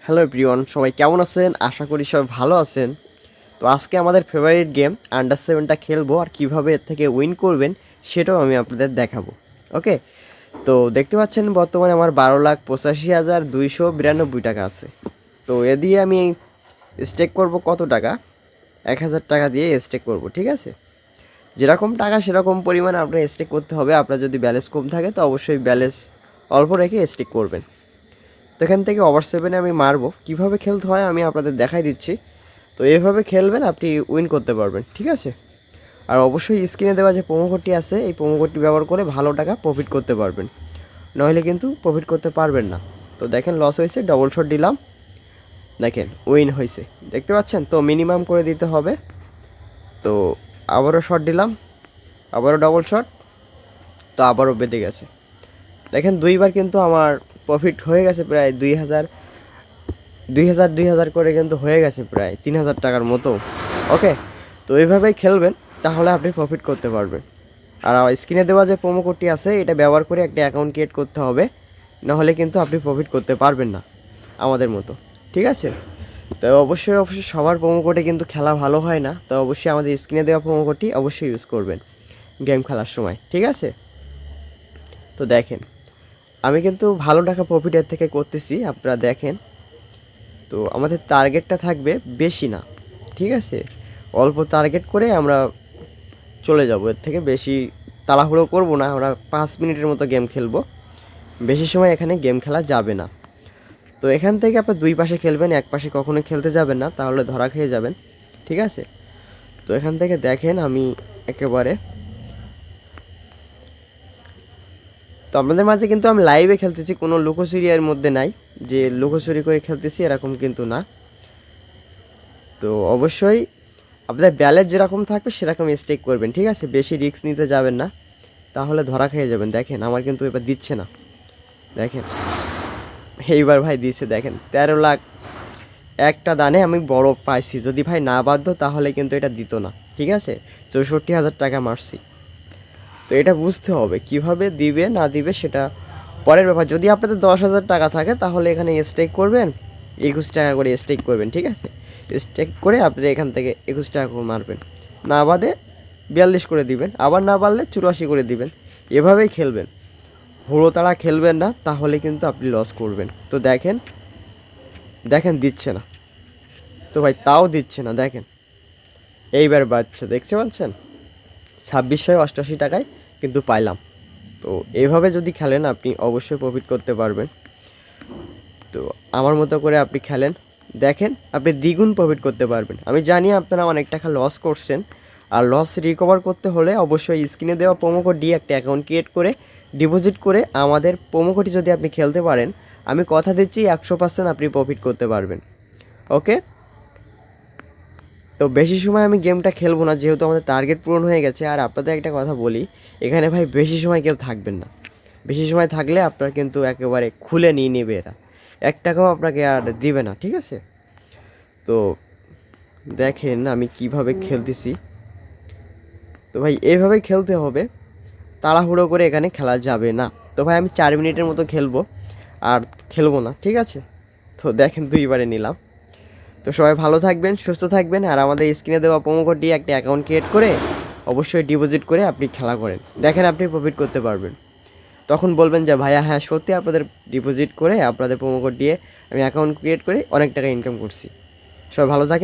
Hello everyone, সবাই কেমন আছেন? আশা করি সবাই ভালো আছেন। তো আজকে আমাদের ফেভারিট গেম আন্ডার 7টা খেলবো, আর কিভাবে এর থেকে উইন করবেন সেটাও আমি আপনাদের দেখাবো। ওকে, তো দেখতে পাচ্ছেন বর্তমানে আমার 12,85,292 টাকা আছে। তো এ দিয়ে আমি স্টেক করব কত টাকা? 1,000 টাকা দিয়ে স্টেক করব, ঠিক আছে? যেরকম টাকা সেরকম পরিমাণে আপনার স্টেক করতে হবে। আপনার যদি ব্যালেন্স কম থাকে তো অবশ্যই ব্যালেন্স অল্প রেখে স্টেক করবেন। তো এখান থেকে ওভার 7-এ আমি মারবো। কীভাবে খেলতে হয় আমি আপনাদের দেখাই দিচ্ছি। তো এইভাবে খেলবেন, আপনি উইন করতে পারবেন, ঠিক আছে? আর অবশ্যই স্ক্রিনে দেওয়া যে প্রোমো কোডটি আছে, এই প্রোমো কোডটি ব্যবহার করে ভালো টাকা প্রফিট করতে পারবেন, নইলে কিন্তু প্রফিট করতে পারবেন না। তো দেখেন লস হয়েছে, ডবল শট দিলাম, দেখেন উইন হয়েছে, দেখতে পাচ্ছেন? তো মিনিমাম করে দিতে হবে। তো আবারও শট দিলাম, আবারও ডবল শট, তো আবারও বেঁধে গেছে। দেখেন দুইবার কিন্তু আমার প্রফিট হয়ে গেছে, প্রায় 2,000 করে কিন্তু হয়ে গেছে, প্রায় 3,000 টাকার মতো। ওকে, তো এইভাবেই খেলবেন, তাহলে আপনি প্রফিট করতে পারবেন। আর স্ক্রিনে দেওয়া যে প্রোমো কোডটি আছে, এটা ব্যবহার করে একটা অ্যাকাউন্ট ক্রিয়েট করতে হবে, নাহলে কিন্তু আপনি প্রফিট করতে পারবেন না আমাদের মতো, ঠিক আছে? তো অবশ্যই সবার প্রোমো কোডে কিন্তু খেলা ভালো হয় না। তো অবশ্যই আমাদের স্ক্রিনে দেওয়া প্রোমো কোডটি অবশ্যই ইউজ করবেন গেম খেলার সময়, ঠিক আছে? তো দেখেন আমি কিন্তু ভালো টাকা প্রফিট এর থেকে করতেছি, আপনারা দেখেন। তো আমাদের টার্গেটটা থাকবে বেশি না, ঠিক আছে? অল্প টার্গেট করে আমরা চলে যাব, এর থেকে বেশি তাড়াহুড়ো করব না। আমরা 5 মিনিটের মতো গেম খেলবো, বেশি সময় এখানে গেম খেলা যাবে না। তো এখান থেকে আপনি দুই পাশে খেলবেন, এক পাশে কখনো খেলতে যাবেন না, তাহলে ধরা খেয়ে যাবেন, ঠিক আছে? তো এখান থেকে দেখেন আমি একেবারে, তো আপনাদের মাঝে কিন্তু আমি লাইভে খেলতেছি, কোনো লুকোচুরি এর মধ্যে নাই যে লুকোচুরি করে খেলতেছি, এরকম কিন্তু না। তো অবশ্যই আপনাদের ব্যালেন্স যেরকম থাকবে সেরকম স্টেক করবেন, ঠিক আছে? বেশি রিস্ক নিতে যাবেন না, তাহলে ধরা খেয়ে যাবেন। দেখেন আমার কিন্তু এবার দিচ্ছে না, দেখেন এইবার ভাই দিচ্ছে, দেখেন 13 লাখ একটা দানে আমি বড় পাইছি। যদি ভাই না বাধ্য তাহলে কিন্তু এটা দিত না, ঠিক আছে? 64,000 টাকা মারছি। তো এটা বুঝতে হবে কিভাবে দিবে না দিবে, সেটা পরের ব্যাপার। যদি আপনাদের 10,000 টাকা থাকে তাহলে এখানে স্টেক করবেন, 21 টাকা করে স্টেক করবেন, ঠিক আছে? স্টেক করে আপনি এখান থেকে 21 টাকা করে মারবেন, না বাদে 42 করে দিবেন, আবার না বাড়লে 84 করে দিবেন। এভাবেই খেলবেন, হুড়ো তাড়া খেলবেন না, তাহলে কিন্তু আপনি লস করবেন। তো দেখেন দেখেন দিচ্ছে না, তো ভাই তাও দিচ্ছে না, দেখেন এইবার বাড়ছে, দেখতে পাচ্ছেন? 2688 টাকায় কিন্তু পাইলাম। তো এইভাবে যদি খেলেন আপনি অবশ্যই প্রফিট করতে পারবেন। তো আমার মতো করে আপনি খেলেন, দেখেন আপনি দ্বিগুণ প্রফিট করতে পারবেন। আমি জানি আপনারা অনেক টাকা লস করছেন, আর লস রিকভার করতে হলে অবশ্যই স্ক্রিনে দেওয়া প্রোমো কোড দিয়ে একটা অ্যাকাউন্ট ক্রিয়েট করে ডিপোজিট করে আমাদের প্রোমো কোডটি যদি আপনি খেলতে পারেন, আমি কথা দিচ্ছি 100% আপনি প্রফিট করতে পারবেন। ওকে, তো বেশি সময় আমি গেমটা খেলবো না, যেহেতু আমাদের টার্গেট পূরণ হয়ে গেছে। আর আপনাদের একটা কথা বলি, এখানে ভাই বেশি সময় কেউ থাকবেন না। বেশি সময় থাকলে আপনার কিন্তু একেবারে খুলে নিয়ে নেবে এরা, 1 টাকাও আপনাকে আর দিবে না, ঠিক আছে? তো দেখেন আমি কিভাবে খেলতেছি। তো ভাই এইভাবেই খেলতে হবে, তাড়াহুড়ো করে এখানে খেলা যাবে না। তো ভাই আমি 4 মিনিটের মতো খেলবো, আর খেলবো না, ঠিক আছে? তো দেখেন দুইবারে নিলাম। তো সবাই ভালো থাকবেন, সুস্থ থাকবেন, আর আমাদের স্ক্রিনে দেওয়া প্রোমো কোড দিয়ে একটা অ্যাকাউন্ট ক্রিয়েট করে অবশ্যই ডিপোজিট করে আপনি খেলা করেন, দেখেন আপনি প্রফিট করতে পারবেন। তখন বলবেন যে ভাইয়া হ্যাঁ সত্যি আপনাদের ডিপোজিট করে আপনাদের প্রোমো কোড দিয়ে আমি অ্যাকাউন্ট ক্রিয়েট করে অনেক টাকা ইনকাম করছি। সবাই ভালো থাকেন।